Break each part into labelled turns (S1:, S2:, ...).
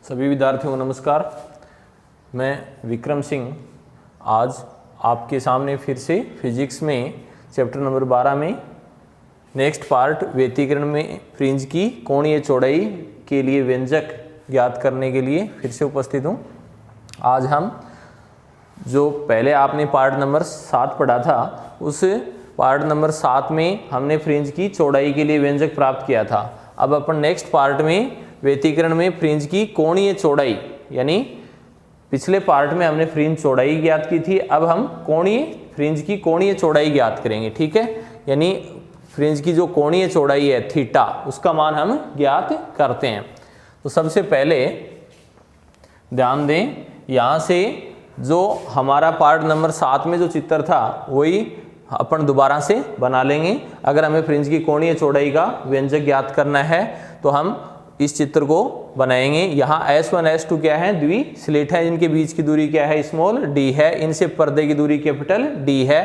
S1: सभी विद्यार्थियों को नमस्कार। मैं विक्रम सिंह आज आपके सामने फिर से फिजिक्स में चैप्टर नंबर 12 में नेक्स्ट पार्ट व्यतिकरण में फ्रिंज की कोणीय चौड़ाई के लिए व्यंजक ज्ञात करने के लिए फिर से उपस्थित हूँ। आज हम जो पहले आपने पार्ट नंबर 7 पढ़ा था उस पार्ट नंबर 7 में हमने फ्रिंज की चौड़ाई के लिए व्यंजक प्राप्त किया था। अब अपन नेक्स्ट पार्ट में व्यतिकरण में फ्रिंज की कोणीय चौड़ाई, यानी पिछले पार्ट में हमने फ्रिंज चौड़ाई ज्ञात की थी, अब हम फ्रिंज की कोणीय चौड़ाई ज्ञात करेंगे। ठीक है, यानी फ्रिंज की जो कोणीय चौड़ाई है थीटा, उसका मान हम ज्ञात करते हैं। तो सबसे पहले ध्यान दें, यहाँ से जो हमारा पार्ट नंबर 7 में जो चित्र था वही अपन दोबारा से बना लेंगे। अगर हमें फ्रिंज की कोणीय चौड़ाई का व्यंजक ज्ञात करना है तो हम इस चित्र को बनाएंगे। यहाँ S1 S2 क्या है, द्विस्लेट है, इनके बीच की दूरी क्या है, स्मॉल d है, इनसे पर्दे की दूरी कैपिटल D है।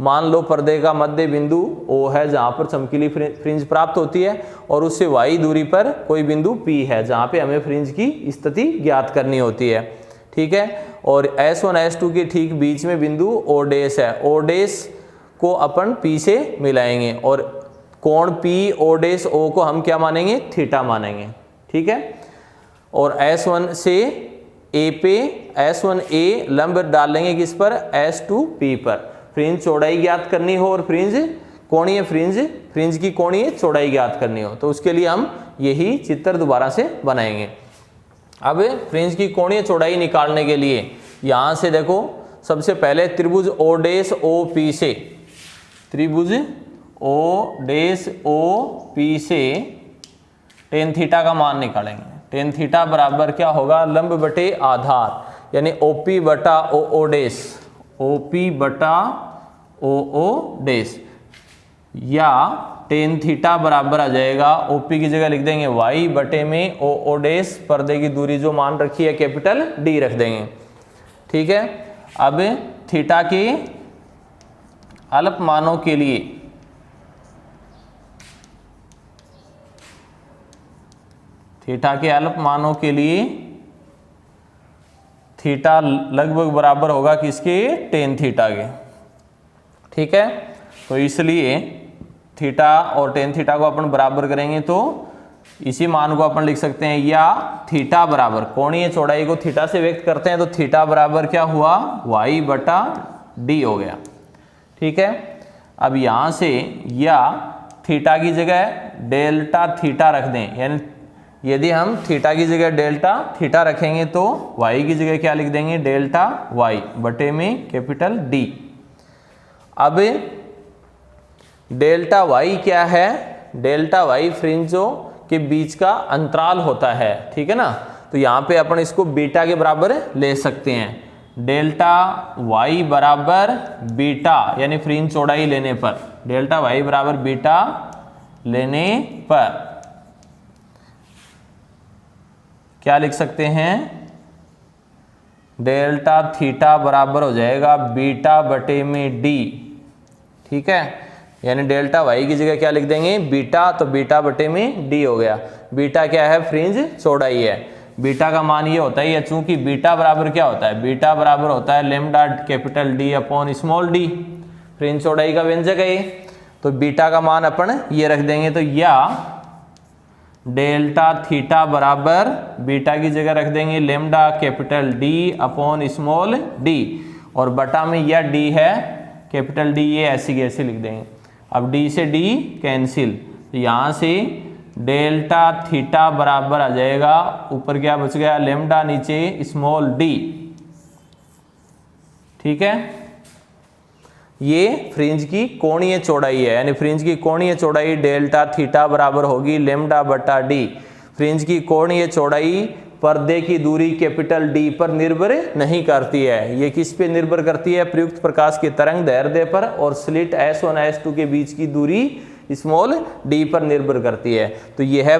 S1: मान लो पर्दे का मध्य बिंदु O है जहाँ पर चमकीली फ्रिंज प्राप्त होती है, और उससे y दूरी पर कोई बिंदु P है जहाँ पे हमें फ्रिंज की स्थिति ज्ञात करनी होती है। ठीक है, और S1 S2 के ठीक बीच में बिंदु O डैश है, O डैश को अपन P से मिलाएंगे और कोण P O डैश O को हम क्या मानेंगे, थीटा मानेंगे। ठीक है, और S1 से A पे S1A लंब डालेंगे किस पर, S2P पर। फ्रिंज चौड़ाई ज्ञात करनी हो और फ्रिंज की कोणीय चौड़ाई ज्ञात करनी हो तो उसके लिए हम यही चित्र दोबारा से बनाएंगे। अब फ्रिंज की कोणीय चौड़ाई निकालने के लिए यहाँ से देखो, सबसे पहले त्रिभुज O डैश OP से, त्रिभुज O डैश OP से टेन थीटा का मान निकालेंगे। टेन थीटा बराबर क्या होगा, लंब बटे आधार, यानी OP बटा OO डैश, OP बटा OO डैश, या टेन थीटा बराबर आ जाएगा, OP की जगह लिख देंगे y बटे में OO डैश, पर्दे की दूरी जो मान रखी है कैपिटल D रख देंगे। ठीक है, अब थीटा के अल्प मानों के लिए थीटा लगभग बराबर होगा किसके, टेन थीटा के। ठीक है, तो इसलिए थीटा और टेन थीटा को अपन बराबर करेंगे तो इसी मान को अपन लिख सकते हैं, या थीटा बराबर, कोणीय चौड़ाई को थीटा से व्यक्त करते हैं तो थीटा बराबर क्या हुआ, y बटा d हो गया। ठीक है, अब यहाँ से या थीटा की जगह डेल्टा थीटा रख दें, यानी यदि हम थीटा की जगह डेल्टा थीटा रखेंगे तो y की जगह क्या लिख देंगे, डेल्टा y बटे में कैपिटल D। अब डेल्टा y क्या है, डेल्टा y फ्रिंजों के बीच का अंतराल होता है। ठीक है ना, तो यहाँ पे अपन इसको बीटा के बराबर ले सकते हैं। डेल्टा y बराबर बीटा, यानी फ्रिंज चौड़ाई लेने पर, डेल्टा y बराबर बीटा लेने पर क्या लिख सकते हैं, डेल्टा थीटा बराबर हो जाएगा बीटा बटे में d। ठीक है, यानी डेल्टा y की जगह क्या लिख देंगे, बीटा, तो बीटा बटे में d हो गया। बीटा क्या है, फ्रिंज चौड़ाई है। बीटा का मान ये होता है, या चूंकि बीटा बराबर क्या होता है, बीटा बराबर होता है lambda capital D upon small d, fringe चौड़ाई का व्यंजक है ये। तो बीटा का मान अपन ये रख देंगे, तो या डेल्टा थीटा बराबर बीटा की जगह रख देंगे lambda capital D upon small d, और बटा में या d है कैपिटल D, ये ऐसी की ऐसी लिख देंगे। अब d से d कैंसिल, तो यहाँ से डेल्टा थीटा बराबर आ जाएगा, ऊपर क्या बच गया, लेमडा, नीचे स्मॉल d। ठीक है, ये फ्रिंज की कोणीय चौड़ाई है, यानी फ्रिंज की कोणीय चौड़ाई डेल्टा थीटा बराबर होगी लेमडा बटा d। फ्रिंज की कोणीय चौड़ाई पर्दे की दूरी कैपिटल D पर निर्भर नहीं करती है। ये किस पे निर्भर करती है, प्रयुक्त प्रकाश के तरंग दैर्ध्य पर और स्लिट S1 S2 के बीच की दूरी स्मॉल d पर निर्भर करती है। तो ये है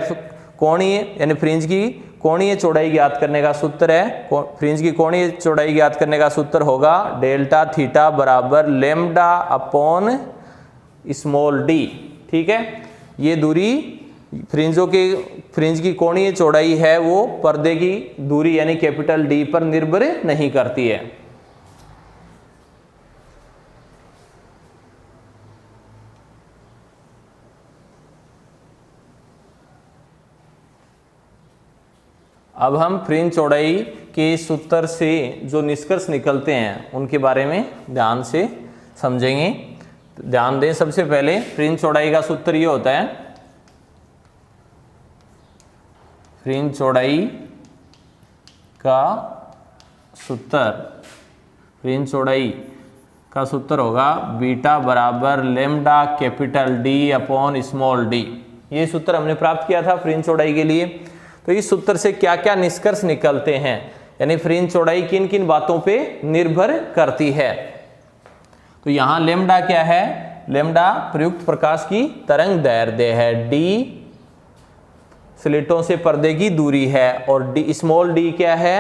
S1: कोणीय, यानी फ्रिंज की कोणीय चौड़ाई ज्ञात करने का सूत्र है। फ्रिंज की कोणीय चौड़ाई ज्ञात करने का सूत्र होगा डेल्टा थीटा बराबर लेमडा अपॉन स्मॉल d। ठीक है, ये दूरी फ्रिंज की कोणीय चौड़ाई है वो पर्दे की दूरी यानी कैपिटल डी पर निर्भर नहीं करती है। अब हम फ्रिंज चौड़ाई के सूत्र से जो निष्कर्ष निकलते हैं उनके बारे में ध्यान से समझेंगे। ध्यान दें, सबसे पहले फ्रिंज चौड़ाई का सूत्र ये होता है, फ्रिंज चौड़ाई का सूत्र, फ्रिंज चौड़ाई का सूत्र होगा बीटा बराबर lambda capital D upon small D. ये सूत्र हमने प्राप्त किया था फ्रिंज चौड़ाई के लिए। तो इस सूत्र से क्या क्या निष्कर्ष निकलते हैं, यानी फ्रिंज चौड़ाई किन किन बातों पे निर्भर करती है। तो यहाँ लेमडा क्या है, लेमडा प्रयुक्त प्रकाश की तरंग दैर्ध्य है, डी स्लिटों से पर्दे की दूरी है, और डी स्मॉल डी क्या है,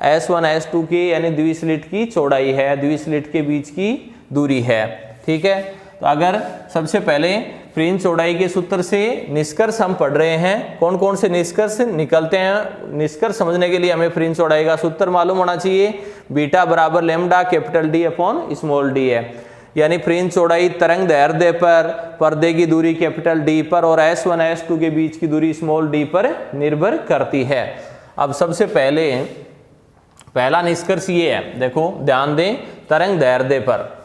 S1: S1 S2 के यानी द्विस्लिट की चौड़ाई है, द्विस्लिट के बीच की दूरी है। ठीक है, तो अगर सबसे पहले फ्रिंज चौड़ाई के सूत्र से निष्कर्ष हम पढ़ रहे हैं, कौन कौन से निष्कर्ष निकलते हैं, निष्कर्ष समझने के लिए हमें फ्रिंज चौड़ाई का सूत्र मालूम होना चाहिए। बीटा बराबर lambda capital D upon small D है, यानी फ्रिंज चौड़ाई तरंग दैर्ध्य पर पर्दे की दूरी कैपिटल डी पर और S1 S2 के बीच की दूरी स्मॉल डी पर निर्भर करती है। अब सबसे पहला निष्कर्ष ये है, देखो ध्यान दें, तरंग दैर्ध्य पर,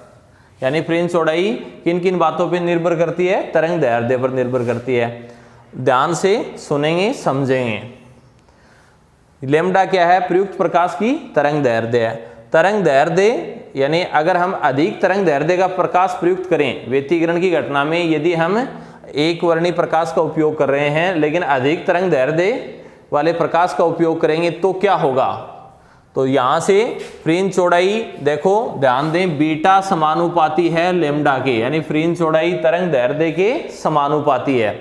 S1: यानी फ्रिंज चौड़ाई किन किन बातों पर निर्भर करती है, तरंग दैर्ध्य पर निर्भर करती है। ध्यान से सुनेंगे समझेंगे। लेमडा क्या है, प्रयुक्त प्रकाश की तरंग दैर्ध्य है। तरंग दैर्ध्य यानी अगर हम अधिक तरंग दैर्ध्य का प्रकाश प्रयुक्त करें, व्यतिकरण की घटना में यदि हम एक वर्णी प्रकाश का उपयोग कर रहे हैं लेकिन अधिक तरंग दैर्ध्य वाले प्रकाश का उपयोग करेंगे तो क्या होगा। तो यहाँ से फ्रिंज चौड़ाई देखो ध्यान दें, बीटा समानुपाती है लेमडा के, यानी फ्रिंज चौड़ाई तरंग दैर्ध्य के समानुपाती है।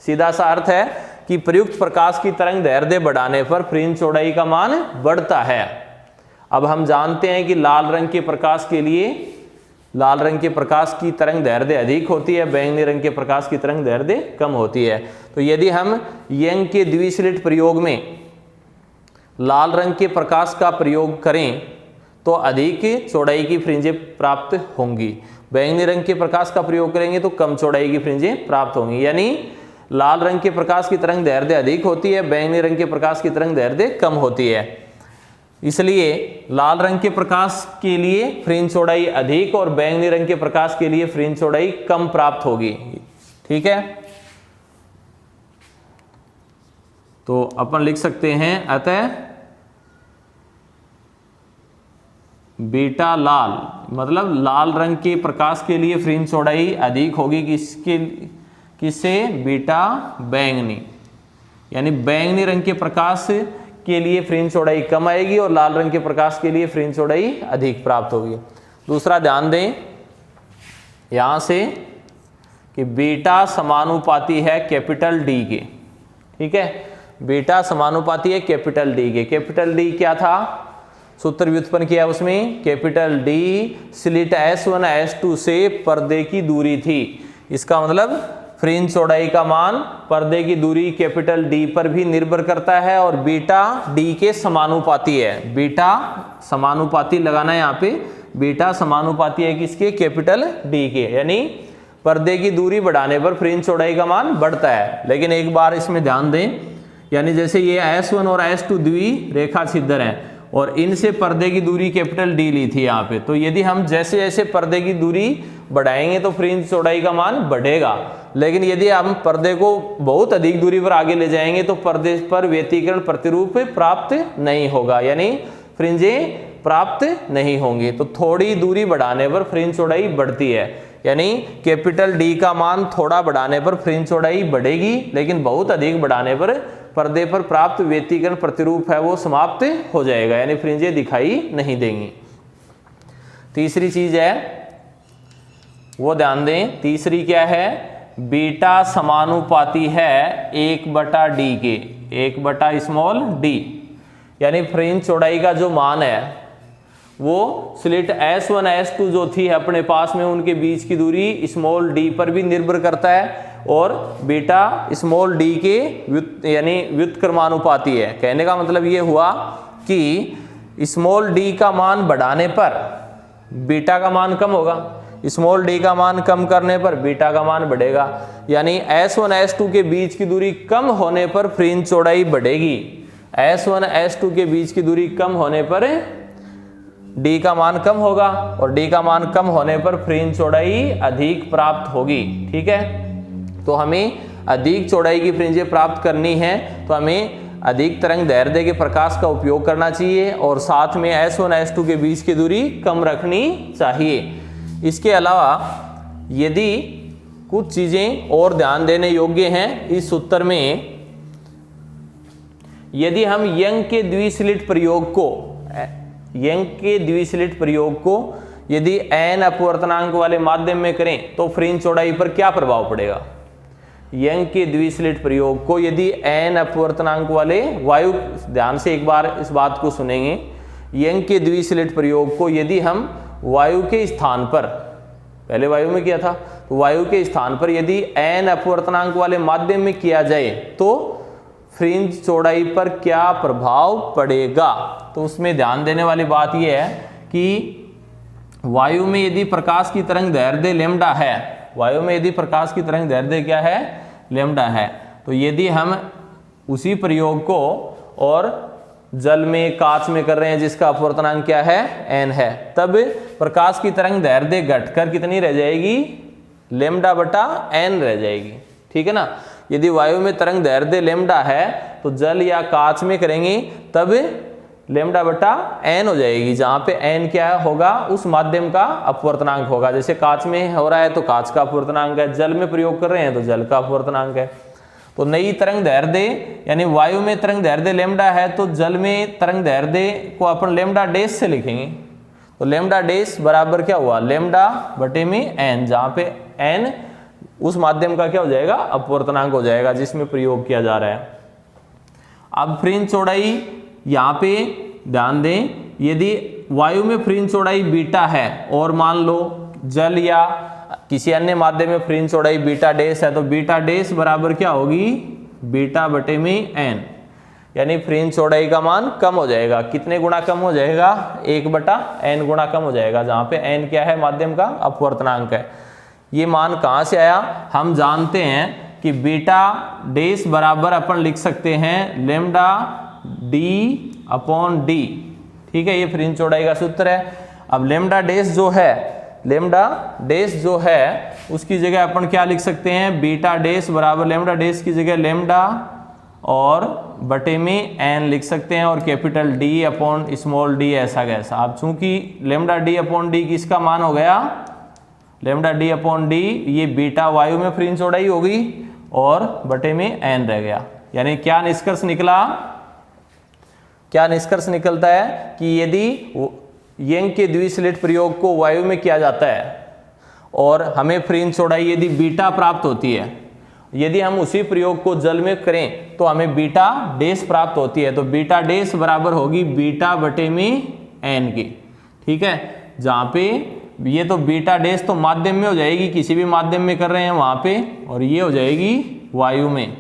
S1: सीधा सा अर्थ है कि प्रयुक्त प्रकाश की तरंग दैर्ध्य बढ़ाने पर फ्रिंज चौड़ाई का मान बढ़ता है। अब हम जानते हैं कि लाल रंग के प्रकाश के लिए, लाल रंग के प्रकाश की तरंग दैर्ध्य अधिक होती है, बैंगनी रंग के प्रकाश की तरंग दैर्ध्य कम होती है। तो यदि हम यंग के द्विस्लिट प्रयोग में लाल रंग के प्रकाश का प्रयोग करें तो अधिक चौड़ाई की फ्रिंजें प्राप्त होंगी, बैंगनी रंग के प्रकाश का प्रयोग करेंगे तो कम चौड़ाई की फ्रिंजें प्राप्त होंगी। यानी लाल रंग के प्रकाश की तरंग दैर्ध्य अधिक होती है, बैंगनी रंग के प्रकाश की तरंग दैर्ध्य कम होती है। इसलिए लाल रंग के प्रकाश के लिए फ्रिंज चौड़ाई अधिक और बैंगनी रंग के प्रकाश के लिए फ्रिंज चौड़ाई कम प्राप्त होगी। ठीक है, तो अपन लिख सकते हैं, अतः बीटा लाल मतलब लाल रंग के प्रकाश के लिए फ्रिंज चौड़ाई अधिक होगी, किससे, बीटा बैंगनी, यानी बैंगनी रंग के प्रकाश के लिए फ्रिंज चौड़ाई कम आएगी और लाल रंग के प्रकाश के लिए फ्रिंज चौड़ाई अधिक प्राप्त होगी। दूसरा ध्यान दें यहां से कि बीटा समानुपाती है कैपिटल डी के। ठीक है, बीटा समानुपाती है कैपिटल डी के। कैपिटल डी क्या था, सूत्र व्युत्पन्न किया उसमें, capital D slit S1 S2 से पर्दे की दूरी थी। इसका मतलब फ्रिंज चौड़ाई का मान पर्दे की दूरी कैपिटल डी पर भी निर्भर करता है और बीटा डी के समानुपाती है। बीटा समानुपाती लगाना है यहाँ पे, बीटा समानुपाती है किसके, कैपिटल डी के, यानी पर्दे की दूरी बढ़ाने पर फ्रिंज चौड़ाई का मान बढ़ता है। लेकिन एक बार इसमें ध्यान दें, यानी जैसे ये S1 और S2 द्वि रेखा छिद्र हैं और इनसे पर्दे की दूरी कैपिटल डी ली थी यहाँ पे, तो यदि हम जैसे जैसे पर्दे की दूरी बढ़ाएंगे तो फ्रिंज चौड़ाई का मान बढ़ेगा। लेकिन यदि हम पर्दे को बहुत अधिक दूरी पर आगे ले जाएंगे तो पर्दे पर व्यतिकरण प्रतिरूप प्राप्त नहीं होगा, यानी फ्रिंजें प्राप्त नहीं होंगी। तो थोड़ी दूरी बढ़ाने पर फ्रिंज चौड़ाई बढ़ती है, यानी कैपिटल डी का मान थोड़ा बढ़ाने पर फ्रिंज चौड़ाई बढ़ेगी, लेकिन बहुत अधिक बढ़ाने पर पर्दे पर प्राप्त व्यतिकरण प्रतिरूप है वो समाप्त हो जाएगा, यानी फ्रिंजें दिखाई नहीं देंगी। तीसरी चीज है वो ध्यान दें, तीसरी क्या है, बीटा समानुपाती है 1/d के, 1 स्मॉल d, यानी फ्रिंज चौड़ाई का जो मान है वो स्लिट S1 S2 जो थी अपने पास में उनके बीच की दूरी स्मॉल d पर भी निर्भर करता है और बीटा स्मॉल डी के यानी व्युत्क्रमानुपाती है। कहने का मतलब ये हुआ कि स्मॉल डी का मान बढ़ाने पर बीटा का मान कम होगा, स्मॉल डी का मान कम करने पर बीटा का मान बढ़ेगा। यानी S1 S2 के बीच की दूरी कम होने पर फ्रिंज चौड़ाई बढ़ेगी, S1 S2 के बीच की दूरी कम होने पर D का मान कम होगा और D का मान कम होने पर फ्रिंज चौड़ाई अधिक प्राप्त होगी। ठीक है, तो हमें अधिक चौड़ाई की फ्रिंजें प्राप्त करनी है तो हमें अधिक तरंग दैर्ध्य के प्रकाश का उपयोग करना चाहिए और साथ में S1 S2 के बीच की दूरी कम रखनी चाहिए। इसके अलावा यदि कुछ चीजें और ध्यान देने योग्य हैं इस सूत्र में, यदि हम यंग के द्विस्लिट प्रयोग को यदि n अपवर्तनांक वाले माध्यम में करें तो फ्रिंज चौड़ाई पर क्या प्रभाव पड़ेगा। यंग के द्विस्लिट प्रयोग को यदि n अपवर्तनांक वाले वायु, ध्यान से एक बार इस बात को सुनेंगे, यंग के द्विस्लिट प्रयोग को यदि हम वायु के स्थान पर, पहले वायु में किया था, तो वायु के स्थान पर यदि n अपवर्तनांक वाले माध्यम में किया जाए तो फ्रिंज चौड़ाई पर क्या प्रभाव पड़ेगा। तो उसमें ध्यान देने वाली बात यह है कि वायु में यदि प्रकाश की तरंग दैर्ध्य लैम्डा है, वायु में यदि प्रकाश की तरंग दैर्ध्य क्या है, लैम्डा है, तो यदि हम उसी प्रयोग को और जल में, कांच में कर रहे हैं जिसका अपवर्तनांक क्या है, n है, तब प्रकाश की तरंग दैर्ध्य घटकर कितनी रह जाएगी, लैम्डा बटा n रह जाएगी। ठीक है ना। यदि वायु में तरंग दैर्ध्य लैम्डा है तो जल या कांच में करेंगे तब लैम्डा बटा n हो जाएगी, जहां पे n क्या होगा, उस माध्यम का अपवर्तनांक होगा। जैसे कांच में हो रहा है तो कांच का अपवर्तनांक है, जल में प्रयोग कर रहे हैं तो जल का अपवर्तनांक है। तो नई तरंग दैर्ध्य यानी वायु में तरंग दैर्ध्य लैम्डा है तो जल में तरंग दैर्ध्य को अपन लैम्डा डैश से लिखेंगे, तो लैम्डा डैश बराबर क्या हुआ, लैम्डा बटे में n, जहां पे n उस माध्यम का क्या हो जाएगा, अपवर्तनांक हो जाएगा जिसमें प्रयोग किया जा रहा है। अब फ्रिंज चौड़ाई यहाँ पे ध्यान दें, यदि वायु में फ्रिंज चौड़ाई बीटा है और मान लो जल या किसी अन्य माध्यम में फ्रिंज चौड़ाई बीटा डैश है तो बीटा डैश बराबर क्या होगी, बीटा बटे में n, यानी फ्रिंज चौड़ाई का मान कम हो जाएगा। कितने गुना कम हो जाएगा, 1/n गुना कम हो जाएगा, जहां पे n क्या है, माध्यम का अपवर्तनांक है। ये मान कहां से आया, हम जानते हैं कि बीटा डैश बराबर अपन लिख सकते हैं लैम्डा d/d। ठीक है, ये फ्रिंज चौड़ाई का सूत्र है। अब लैम्डा डैश जो है उसकी जगह अपन क्या लिख सकते हैं, बीटा डैश बराबर लैम्डा डैश की जगह लैम्डा और बटे में n लिख सकते हैं और कैपिटल D/स्मॉल d ऐसा कैसा। अब चूंकि लैम्डा D/d किसका मान हो गया, लैम्डा D/d, ये बीटा वायु में फ्रिंज चौड़ाई होगी और बटे में n रह गया। यानी क्या निष्कर्ष निकला, क्या निष्कर्ष निकलता है कि यदि यंग के द्विस्लिट प्रयोग को वायु में किया जाता है और हमें फ्रिंज चौड़ाई यदि बीटा प्राप्त होती है, यदि हम उसी प्रयोग को जल में करें तो हमें बीटा डैश प्राप्त होती है, तो बीटा डैश बराबर होगी बीटा बटे में n की। ठीक है, जहां पे ये तो बीटा डैश तो माध्यम में हो जाएगी, किसी भी माध्यम में कर रहे हैं वहां पे, और ये हो जाएगी वायु में,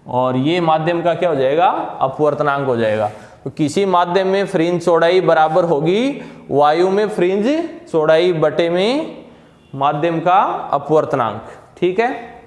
S1: और ये माध्यम का क्या हो जाएगा, अपवर्तनांक हो जाएगा। तो किसी माध्यम में फ्रिंज चौड़ाई बराबर होगी वायु में फ्रिंज चौड़ाई बटे में माध्यम का अपवर्तनांक। ठीक है,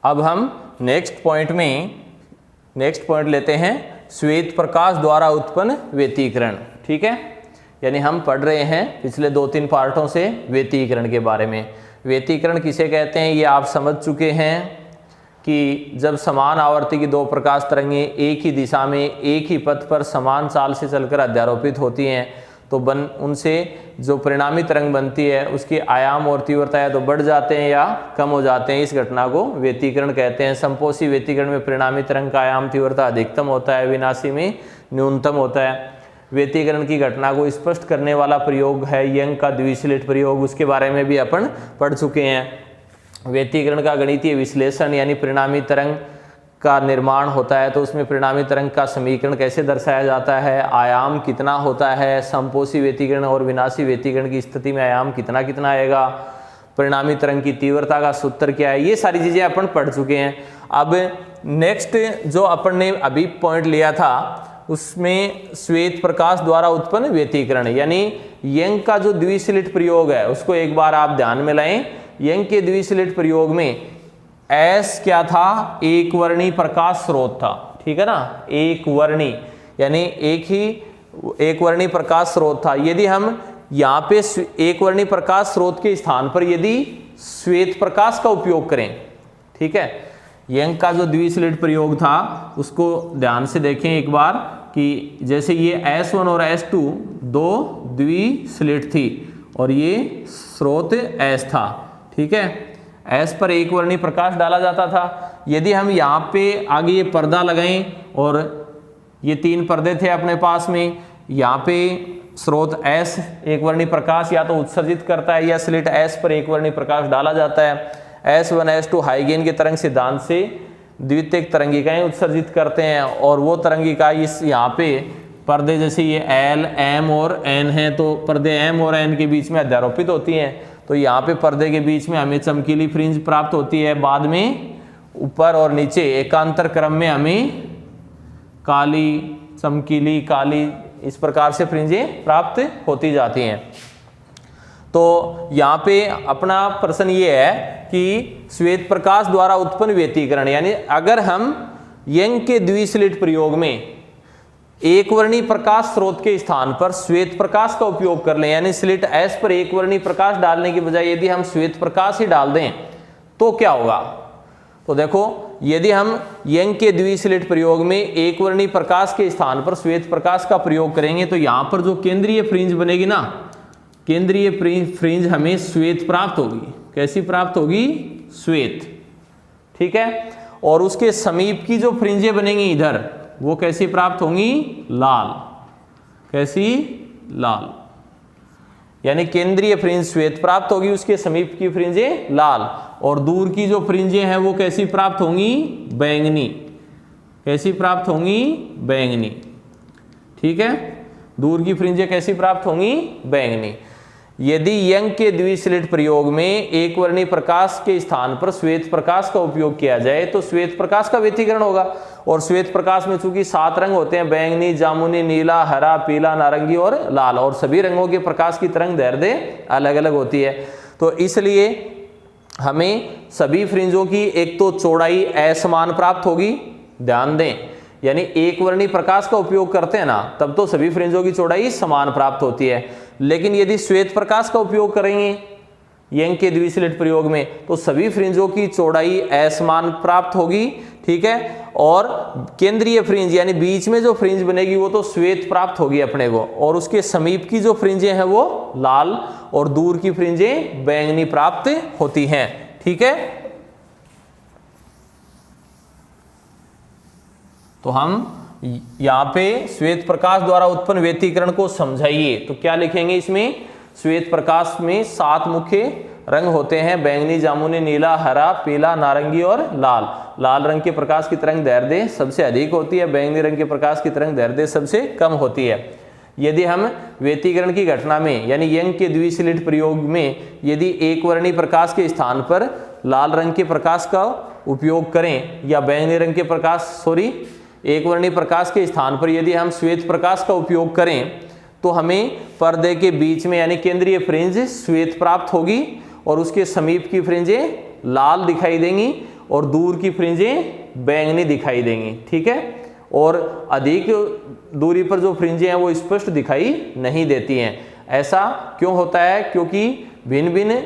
S1: अब हम नेक्स्ट पॉइंट लेते हैं, श्वेत प्रकाश द्वारा उत्पन्न व्यतिकरण। ठीक है, यानी हम पढ़ रहे हैं पिछले 2-3 पार्टों से व्यतिकरण के बारे में। व्यतिकरण किसे कहते हैं ये आप समझ चुके हैं कि जब समान आवर्ती की 2 प्रकाश तरंगें एक ही दिशा में एक ही पथ पर समान चाल से चलकर अध्यारोपित होती हैं तो उनसे जो परिणामी तरंग बनती है उसके आयाम और तीव्रता या तो बढ़ जाते हैं या कम हो जाते हैं। इस घटना को व्यतिकरण कहते हैं। समपोषी व्यतिकरण में परिणामी तरंग का आयाम तीव्रता अधिकतम होता है, विनाशी में न्यूनतम होता है। व्यतिकरण की घटना को स्पष्ट करने वाला प्रयोग है यंग का द्विस्लिट प्रयोग, उसके बारे में भी अपन पढ़ चुके हैं। व्यतिकरण का गणितीय विश्लेषण यानी परिणामी तरंग का निर्माण होता है तो उसमें परिणामी तरंग का समीकरण कैसे दर्शाया जाता है, आयाम कितना होता है, समपोषी व्यतिकरण और विनाशी व्यतिकरण की स्थिति में आयाम कितना कितना आएगा, परिणामी तरंग की तीव्रता का सूत्र क्या है, ये सारी चीजें अपन पढ़ चुके हैं। अब नेक्स्ट जो अपन ने अभी पॉइंट लिया था उसमें श्वेत प्रकाश द्वारा उत्पन्न व्यतिकरण यानी यंग का जो द्विस्लिट प्रयोग है उसको एक बार आप ध्यान में लाएं। यंग के द्विस्लिट प्रयोग में एस क्या था, एक वर्णी प्रकाश स्रोत था, ठीक है ना, एक वर्णी यानी एक वर्णी प्रकाश स्रोत था। यदि हम यहाँ पे एक वर्णी प्रकाश स्रोत के स्थान पर यदि श्वेत प्रकाश का उपयोग करें, ठीक है, यंग का जो द्विस्लिट प्रयोग था उसको ध्यान से देखें एक बार कि जैसे ये S1 और S2 दो द्विस्लिट थी और ये स्रोत S था, ठीक है। S पर एक वर्णी प्रकाश डाला जाता था। यदि हम यहाँ पे आगे ये पर्दा लगाएं और ये तीन पर्दे थे अपने पास में, यहाँ पे स्रोत S एक वर्णी प्रकाश या तो उत्सर्जित करता है या स्लिट S पर एक वर्णी प्रकाश डाला जाता है। S1 S2 हाइगेन के तरंग सिद्धांत से द्वितीयक तरंगिकाएं उत्सर्जित करते हैं और वो तरंगिका इस यहाँ पे पर्दे जैसे ये L, M और N हैं तो पर्दे M और N के बीच में अध्यारोपित होती हैं। तो यहाँ पे पर्दे के बीच में हमें चमकीली फ्रिंज प्राप्त होती है। बाद में ऊपर और नीचे एकांतर क्रम में हमें काली, चमकीली, काली इस प्रकार से फ्रिंजें प्राप्त होती जाती हैं। तो यहाँ पे अपना प्रश्न ये है कि श्वेत प्रकाश द्वारा उत्पन्न व्यतिकरण यानी अगर हम यंग के द्विस्लिट प्रयोग में एक वर्णी प्रकाश स्रोत के स्थान पर श्वेत प्रकाश का उपयोग कर लें यानी स्लिट S पर एक वर्णी प्रकाश डालने की बजाय यदि हम श्वेत प्रकाश ही डाल दें तो क्या होगा। तो देखो यदि हम यंग के द्विस्लिट प्रयोग में एक वर्णी प्रकाश के स्थान पर श्वेत प्रकाश का प्रयोग करेंगे तो यहां पर जो केंद्रीय फ्रिंज बनेगी ना, केंद्रीय फ्रिंज हमें श्वेत प्राप्त होगी। कैसी प्राप्त होगी? श्वेत, ठीक है। और उसके समीप की जो फ्रिंजें बनेंगी इधर वो कैसी प्राप्त होंगी? लाल। कैसी? लाल। यानी केंद्रीय फ्रिंज श्वेत प्राप्त होगी, उसके समीप की फ्रिंजें लाल, और दूर की जो फ्रिंजें हैं वो कैसी प्राप्त होंगी? बैंगनी। कैसी प्राप्त होंगी? बैंगनी, ठीक है। दूर की फ्रिंजें कैसी प्राप्त होंगी? बैंगनी। यदि यंग के द्विस्लिट प्रयोग में एक वर्णी प्रकाश के स्थान पर श्वेत प्रकाश का उपयोग किया जाए तो श्वेत प्रकाश का व्यतिकरण होगा। और श्वेत प्रकाश में चूंकि 7 रंग होते हैं, बैंगनी, जामुनी, नीला, हरा, पीला, नारंगी और लाल, और सभी रंगों के प्रकाश की तरंग दैर्ध्य अलग अलग होती है। तो इसलिए हमें सभी फ्रिंजों की एक तो चौड़ाई असमान प्राप्त होगी, ध्यान दें, यानी एक वर्णी प्रकाश का उपयोग करते हैं ना तब तो सभी फ्रिंजों की चौड़ाई समान प्राप्त होती है। लेकिन यदि श्वेत प्रकाश का उपयोग करेंगे यंग के द्विस्लिट प्रयोग में तो सभी फ्रिंजों की चौड़ाई असमान प्राप्त होगी, ठीक है। और केंद्रीय फ्रिंज यानी बीच में जो फ्रिंज बनेगी वो तो श्वेत प्राप्त होगी अपने को, और उसके समीप की जो फ्रिंजें हैं वो लाल और दूर की फ्रिंजें बैंगनी प्राप्त होती हैं, ठीक है। तो हम यहाँ पे श्वेत प्रकाश द्वारा उत्पन्न व्यतिकरण को समझाइए तो क्या लिखेंगे इसमें? श्वेत प्रकाश में 7 मुख्य रंग होते हैं, बैंगनी, जामुनी, नीला, हरा, पीला, नारंगी और लाल। लाल रंग के प्रकाश की तरंग दैर्ध्य सबसे अधिक होती है, बैंगनी रंग के प्रकाश की तरंग दैर्ध्य सबसे कम होती है। यदि हम व्यतिकरण की घटना में यानी यंग के द्विस्लिट प्रयोग में यदि एक वर्णी प्रकाश के स्थान पर लाल रंग के प्रकाश का उपयोग करें या बैंगनी रंग के प्रकाश एक वर्णी प्रकाश के स्थान पर यदि हम श्वेत प्रकाश का उपयोग करें तो हमें पर्दे के बीच में यानी केंद्रीय फ्रिंज श्वेत प्राप्त होगी और उसके समीप की फ्रिंजें लाल दिखाई देंगी और दूर की फ्रिंजें बैंगनी दिखाई देंगी, ठीक है। और अधिक दूरी पर जो फ्रिंजें हैं वो स्पष्ट दिखाई नहीं देती हैं। ऐसा क्यों होता है? क्योंकि भिन्न भिन्न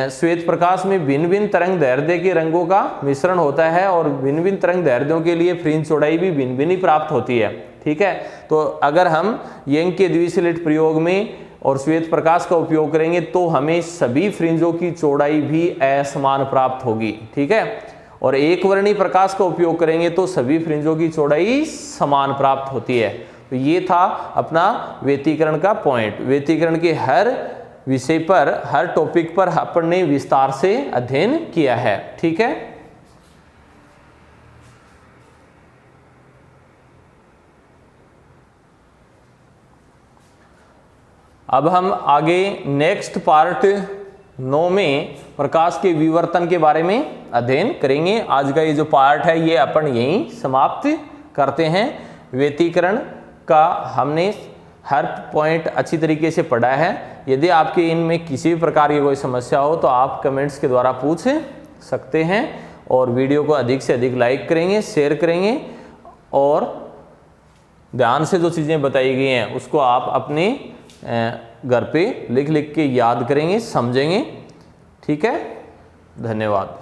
S1: श्वेत प्रकाश में भिन्न भिन्न तरंग दैर्ध्य के रंगों का मिश्रण होता है और भिन्न भिन्न तरंग दैर्ध्यों के लिए फ्रिंज चौड़ाई भी भिन्न भिन्न प्राप्त होती है, ठीक है। तो अगर हम यंग के द्विसलिट प्रयोग में और श्वेत प्रकाश का उपयोग करेंगे तो हमें सभी फ्रिंजों की चौड़ाई भी असमान प्राप्त होगी, ठीक है। और एक वर्णी प्रकाश का उपयोग करेंगे तो सभी फ्रिंजों की चौड़ाई समान प्राप्त होती है। तो ये था अपना व्यतिकरण का पॉइंट। व्यतिकरण के हर विषय पर, हर टॉपिक पर अपन ने विस्तार से अध्ययन किया है, ठीक है। अब हम आगे नेक्स्ट पार्ट 9 में प्रकाश के विवर्तन के बारे में अध्ययन करेंगे। आज का ये जो पार्ट है ये अपन यहीं समाप्त करते हैं। व्यतिकरण का हमने हर पॉइंट अच्छी तरीके से पढ़ा है। यदि आपके इनमें किसी भी प्रकार की कोई समस्या हो तो आप कमेंट्स के द्वारा पूछ सकते हैं, और वीडियो को अधिक से अधिक लाइक करेंगे, शेयर करेंगे, और ध्यान से जो चीज़ें बताई गई हैं उसको आप अपने घर पे लिख लिख के याद करेंगे, समझेंगे, ठीक है। धन्यवाद।